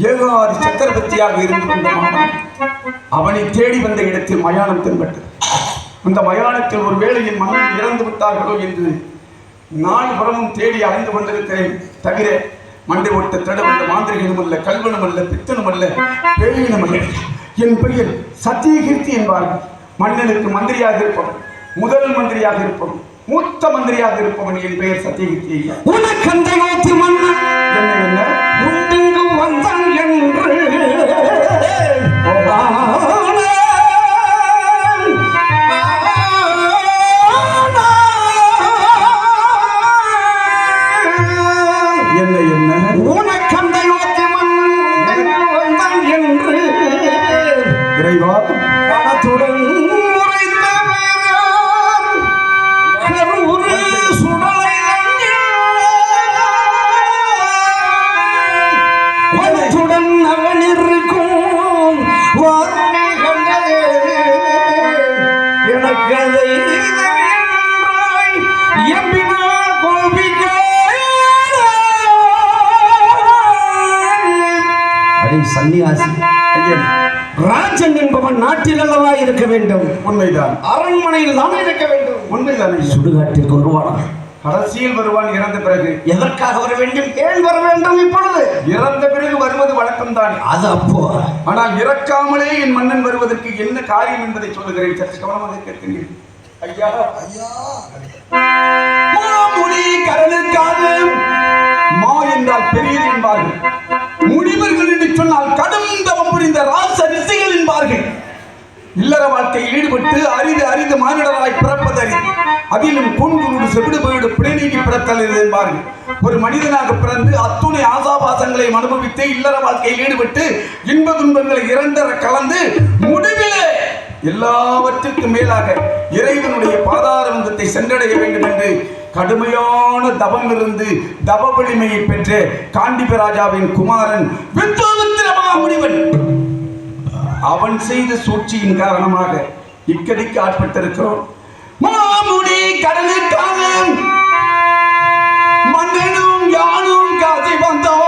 ஏகாதி சக்கரவர்த்தியாக இருந்து கொண்ட மாமன் அவனை தேடி வந்த இடத்தில் மயானம் தென்பட்டது. அந்த மயானத்தில் ஒரு வேளையின் மன்னன் இறந்து விட்டார்களோ என்று நாலு புறமும் தேடி அலைந்து கொண்டிருக்கிறேன். தவிர மண்டை ஓட்ட திட வந்த மாந்திரிகனும் அல்ல, கல்வனும் அல்ல, பித்தனும் அல்ல, பேயினும் அல்ல. என் பெயர் சத்தியகீர்த்தி என்பார்கள். மன்னனுக்கு மந்திரியாக இருப்பவன், முதல் மந்திரியாக இருப்பவன், மூத்த மந்திரியாக இருப்பவன். என் பெயர் சத்தியகீர்த்தி. என்ன வந்தான் என்று சன்னியாசி ராஜன் என்பவன் நாட்டில் அல்லவா இருக்க வேண்டும்? உண்மைதான். அரண்மனையில் தான் இருக்க வேண்டும். உண்மைதான். சுடுகாட்டிற்கு வருவானா? கடைசியில் வருவான் இறந்த பிறகு. எதற்காக வர வேண்டும்? ஏன் வர வேண்டும்? இப்பொழுது இறந்த பிறகு வருவது வழக்கம் தான். அது அப்போ. ஆனால் இறக்காமலே என் மன்னன் வருவதற்கு என்ன காரியம் என்பதை சொல்லுகிறேன். சற்று கவனமாக கேட்கிறேன். ஐயா ஐயா மாமுனி கடலுக்காக மா என்றால் பெரியது என்பார்கள். முனிவர்கள் என்று சொன்னால் கடும் தவம் புரிந்த ராச ரிஷிகள் என்பார்கள். இல்லற வாழ்க்கையில் ஈடுபட்டு அரிது மானிடராய் பிறப்பது அரிது. அதிலும் கூண்குருடு செவிடு போய்டு பிணைநீங்கி பிறத்தல் என்பார்கள். ஒரு மனிதனாக பிறந்து அத்துணை ஆசாபாசங்களையும் அனுபவித்து இல்லற வாழ்க்கையில் ஈடுபட்டு இன்ப துன்பங்களை இரண்டர கலந்து முடிவிலே எல்லாவற்றுக்கும் மேலாக இறைவனுடைய பாதார வந்தத்தை சென்றடைய வேண்டும் என்று கடுமையான தவம் இருந்து தவ வலிமையை பெற்ற காண்டிப ராஜாவின் குமாரன் வித்வாமித்திர மகாமுனிவன் அவன் செய்த சூழ்ச்சியின் காரணமாக இக்கடிக்கு ஆட்பட்டிருக்கிறோம். மாமுனி கடலுக்காக மன்னனும் யானும் காசி வந்தோம்.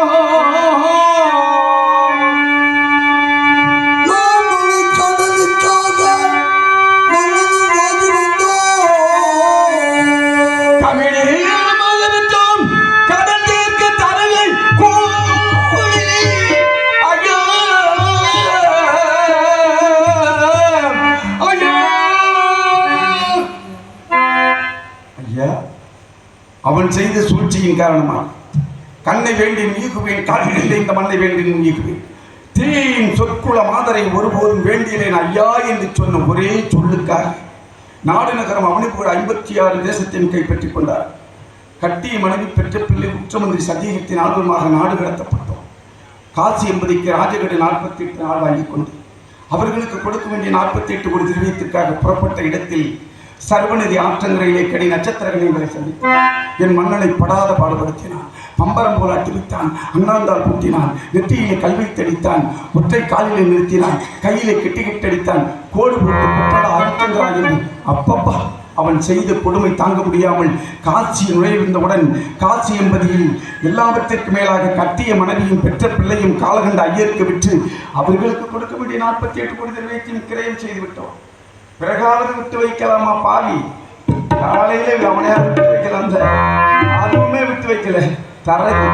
அவன் செய்த சூழ்ச்சியின் காரணமாக கண்ணை வேண்டி நீக்குவேன், காட்டில் இந்த மண்ணை வேண்டி நீக்குவேன். தீயின் சொற்குல மாதரை ஒருபோதும் வேண்டியேன் ஐயா என்று சொன்ன ஒரே சொல்லுக்காக நாடு நகரம் அவனுக்கு 56 தேசத்தின் கைப்பற்றிக் கொண்டார். கட்டிய மனைவி பெற்ற பிள்ளை உச்சமந்திரி சதீகத்தின் ஆர்வமாக நாடு கடத்தப்பட்டோம். காசி என்பதைக்கு ராஜகடி 48 நாள் வாங்கிக் கொண்டு அவர்களுக்கு கொடுக்க வேண்டிய 48 கோடி திரவியத்திற்காக புறப்பட்ட இடத்தில் சர்வநிதி ஆற்றங்கரையிலே கடி நட்சத்திரங்களை சந்தித்தான். என் மன்னனை படாத பாடுபடுத்தினான். பம்பரம் போல அட்டிவித்தான். அண்ணாந்தால் பூட்டினான். நெற்றியிலே கல்வி தடித்தான். ஒற்றை காலிலே நிறுத்தினான். கையிலே கெட்டிக்கெட்டடித்தான். கோடு போட்டு குற்றடா அறுக்கின்றான் என்று அப்பப்பா அவன் செய்த கொடுமை தாங்க முடியாமல் காட்சி நுழைவிருந்தவுடன் காட்சி என்பதில் எல்லாவற்றிற்கு மேலாக கட்டிய மனைவியும் பெற்ற பிள்ளையும் காலகண்ட ஐயருக்கு விற்று அவர்களுக்கு கொடுக்க வேண்டிய 48 கோடி திரவியத்தையும் கிரயம் செய்து விட்டோம். பிறகாவது விட்டு வைக்கலாமா பாவி? காலையில அவனையா விட்டு வைக்கலாம் சார், அதுவுமே விட்டு வைக்கல. தரகு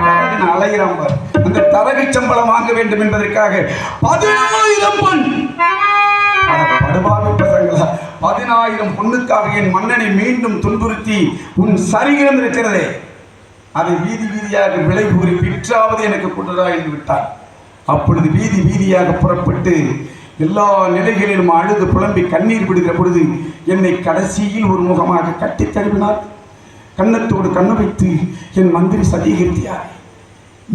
அலைகிறான் பார். அந்த தரகு சம்பளம் வாங்க வேண்டும் என்பதற்காக 10,000 பொன் படுபாவி பசங்களா 10,000 பொண்ணுக்காக என் மன்னனை மீண்டும் துன்புறுத்தி உன் சரிகிரம் இருக்கிறதே அதை வீதி வீதியாக விலை கூறி விற்றாவது எனக்கு கொண்டுதா என்று விட்டார். அப்பொழுது வீதி வீதியாக புறப்பட்டு எல்லா நிலைகளிலும் அழுது புலம்பி கண்ணீர் விடுகிற பொழுது என்னை கடைசியில் ஒரு முகமாக கட்டி தழுவினார். கன்னத்தோடு கண்ணு வைத்து என் மந்திரி சதீகரித்தார்.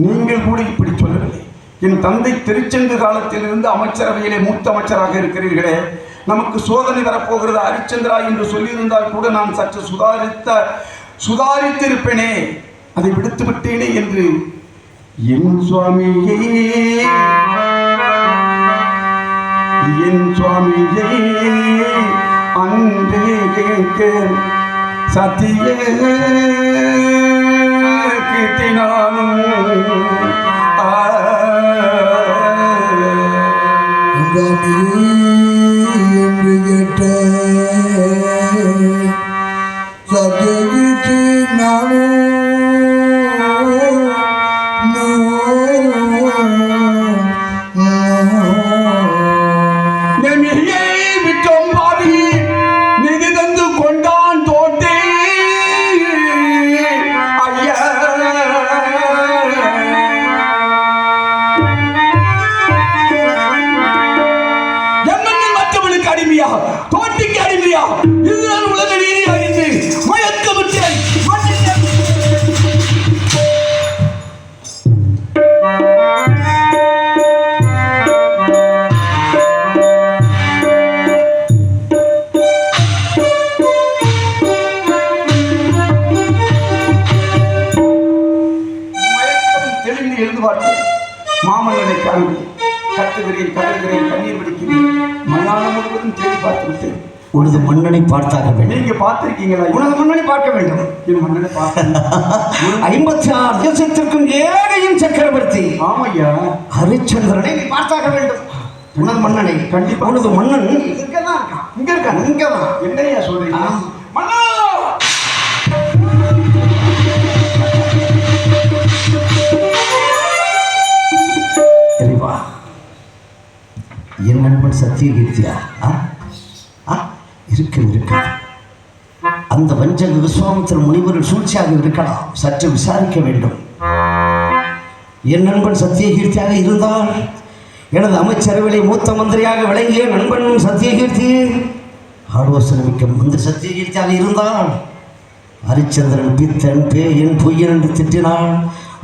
நீங்கள் கூட இப்படி சொல்லவில்லை. என் தந்தை திருச்செங்கு காலத்திலிருந்து அமைச்சரவையிலே மூத்த அமைச்சராக இருக்கிறீர்களே, நமக்கு சோதனை வரப்போகிறது ஹரிச்சந்திரா என்று சொல்லியிருந்தால் கூட நான் சற்று சுதாரித்திருப்பேனே, அதை விடுத்து விட்டேனே என்று என் சுவாமியே அன்றே கேட்க சத்திய கிட்டினானும் என்று கேட்ட சத்தியகிட்டி நானும் மாமல்லனை காண்கிறேன், கத்துகிறேன், கதறுகிறேன், கண்ணீர் வடிக்கிறேன். மலையாளம் முழுவதும் தேடி பார்த்து விட்டேன். உனது மன்னனை பார்த்தாக வேண்டும். நீங்க பார்த்திருக்கீங்களா? உனது மன்னனை பார்க்க வேண்டும். என் மன்னனை பார்க்க 56 தேசத்திற்கும் ஏகையும் சக்கரவர்த்தி. ஆமையா, ஹரிச்சந்திரனை நீ பார்த்தாக வேண்டும். உனது மன்னனை கண்டிப்பா. உனது மன்னன் இங்கதான் இருக்கான். இங்க இருக்கான். இங்கதான். என்னையா சொல்றீங்க? மன்னா என் நண்பன் சத்தியகீர்த்தியா இருக்க அந்த வஞ்சக விஸ்வாமித்திர முனிவரின் சூழ்ச்சியாக இருக்கலாம். சற்று விசாரிக்க வேண்டும். என் நண்பன் சத்தியகீர்த்தியாக இருந்தால், எனது அமைச்சரவையை மூத்த மந்திரியாக விளங்கிய நண்பன் சத்தியகீர்த்தி ஆலோசனை மிக்க மந்திரி சத்தியகீர்த்தியாக இருந்தால், ஹரிச்சந்திரன் பித்தன் பேயன் பொய்யன் என்று திட்டினான்.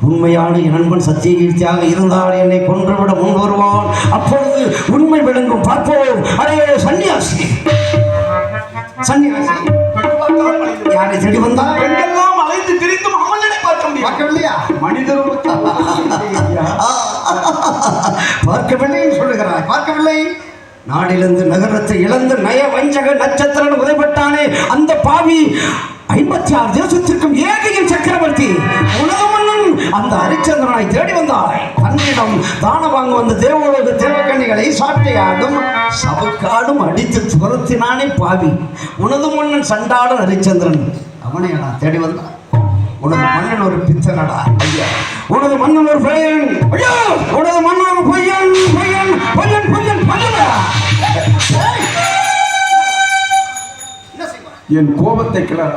உண்மையான என் நண்பன் சத்தியகீர்த்தியாக இருந்தால் என்னை கொன்றுவிட முன் வருவான். அப்பொழுது உண்மை விளங்கும். பார்ப்போம். அடே சன்னியாசி, சன்னியாசி யாரை தேடி வந்தால் எங்கெல்லாம் அலைந்து திரிந்தும் அமலனை பார்க்கவில்லையா? மனிதர் பார்க்கவில்லை சொல்லுகிறார். பார்க்கவில்லை. நாடிலிருந்து நகரத்தை இழந்து நய வஞ்சக நட்சத்திரன் உதைப்பட்டானே அந்த பாவி 56 தேசத்திற்கும் ஏகையின் சக்கரவர்த்தி உலக மன்னன் அந்த ஹரிச்சந்திரனை தேடி வந்தாய். தன்னிடம் தான வாங்க வந்த தேவலோக தேவக்கண்ணிகளை சாட்டையாடும் சபக்காடும் அடித்து துரத்தினானே பாவி. உனது மன்னன் சண்டாளன் ஹரிச்சந்திரன் அவனை நான் தேடி வந்தான். உனது மன்னன் ஒரு பித்தனடா ஐயா. உனது மன்னன் ஒரு பையன் ஐயா. உனது மன்னன் ஒரு பையன் பையன் பையன் பையன் பையனா. என் கோபத்தை கிளற.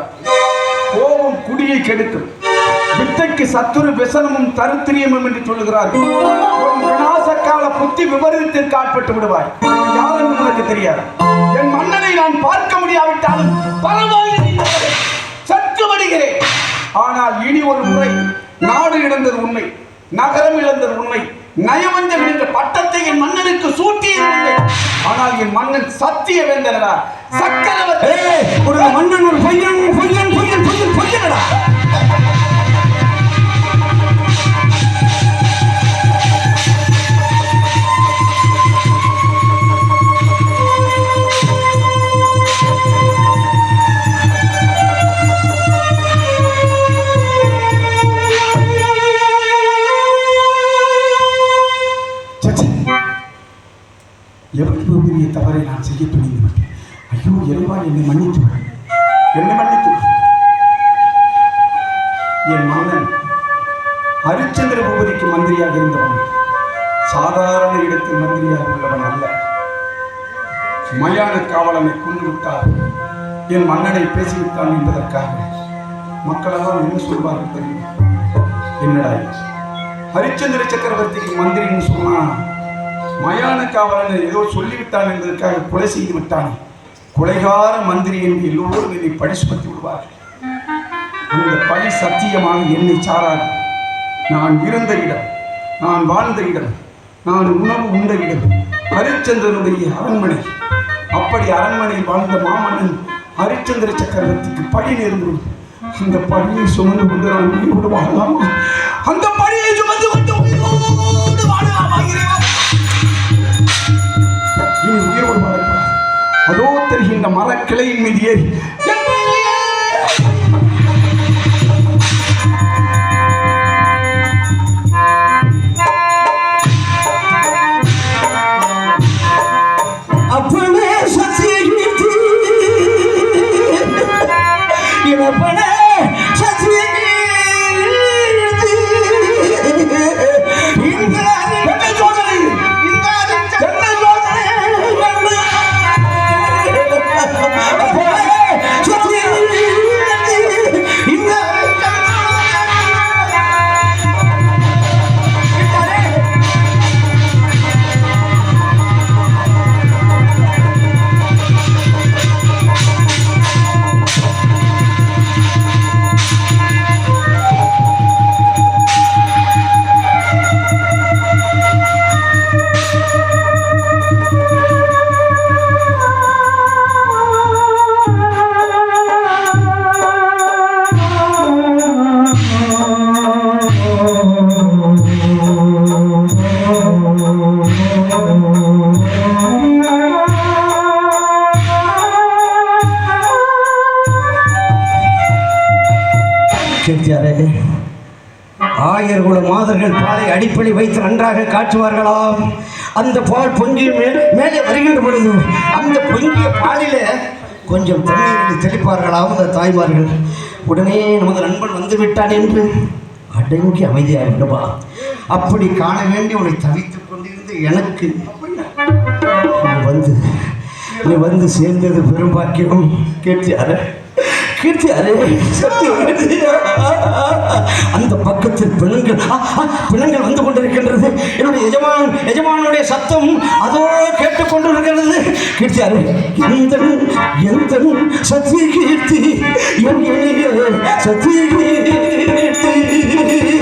கோபம் குடியை கெடுக்கும். வித்தைக்கு சத்துரு விசனமும் தருத்திரியமும் என்று சொல்லுகிறார்கள். விநாசக்கால புத்தி விபரீதத்திற்கு ஆட்பட்டு விடுவாய். யாரும் உனக்கு தெரியாது. என் மன்னனை நான் பார்க்க முடியாவிட்டாலும் பரவாயில்லை, சற்று வருகிறேன். ஆனால் இனி ஒரு முறை நாடு இழந்தது உண்மை, நகரம் இழந்தது உண்மை, நயவஞ்சம் என்ற பட்டத்தை என் மன்னனுக்கு சூட்டியது உண்மை. ஆனால் என் மன்னன் சத்திய வேந்தனடா, சக்கரவர்த்தி. ஒரு மன்னன் ஒரு பையன் பையன் பையன் பையன் பையனடா. எவ்வளவு பெரிய தவறை நான் செய்ய துணிந்து விட்டேன். ஐயோ இறைவா, என்னை மன்னித்து விடு, என்னை மன்னித்து விடு. என் மன்னன் ஹரிச்சந்திர பூபதிக்கு மந்திரியாக இருந்தவன் சாதாரண இடத்தில் மந்திரியாக உள்ளவன் அல்ல. மயான காவலனை கொண்டு விட்டார், என் மன்னனை பேசிவிட்டான் என்பதற்காக மக்களெல்லாம் என்ன சொல்வார்கள் தெரியும்? என்னடா ஹரிச்சந்திர சக்கரவர்த்திக்கு மந்திரின்னு சொன்னா மயான காவலனை ஏதோ சொல்லிவிட்டான் என்பதற்காக கொலை செய்து விட்டான். கொலைகார மந்திரி என்று எல்லோரும் என்னை பரிசுபடுத்தி விடுவார்கள். அந்த பழி சத்தியமாக என்னை சாராது. நான் இருந்த இடம், நான் வாழ்ந்த இடம், நான் உணவு உண்ட இடம் ஹரிச்சந்திரனுடைய அரண்மனை. அப்படி அரண்மனை வாழ்ந்த மாமன்னன் ஹரிச்சந்திர சக்கரவர்த்திக்கு பழி நேர்ந்தது. அந்த பழியை சுமந்து கொண்டு நான் உயிரோடு வாழலாமா? அந்த பழியை சுமந்து கொண்டு உயிரோடு வாழலாமா? இனி உயிரோடு வாழக்கூடாது. அதோ தெரிகின்ற மரக்கிளையின் மீது ஏறி அப்பனே சத்தியகீர்த்தி, இவப்பனே சத்தியகீர்த்தி, இந்த சோதனை இந்த ஆயர்குல மாதர்கள் பாலை அடிப்படை வைத்து நன்றாக காட்டுவார்களாம். அந்த பால் பொங்கி மேலே வருகின்ற பொழுது அந்த பொங்கிய பாலில கொஞ்சம் தண்ணீர் தெளிப்பார்களாம் அந்த தாய்மார்கள். உடனே நமது நண்பன் வந்து விட்டான் என்று அடங்கி அமைதியாகிடுவா. அப்படி காண வேண்டி உன்னை தவித்துக் கொண்டிருந்த எனக்கு நீ வந்து சேர்ந்தது பெரும் பாக்கியம். கீர்த்தியாரே சத்தியவதி, அந்த பக்கத்தில் பிணங்கள் வந்து கொண்டிருக்கின்றது. என்னுடைய எஜமானுடைய சத்தம் அதோ கேட்டுக்கொண்டிருக்கிறது. கீர்த்தியாரே, எந்த சத்திய கீர்த்தி, என் இனிய சத்திய கீர்த்தி.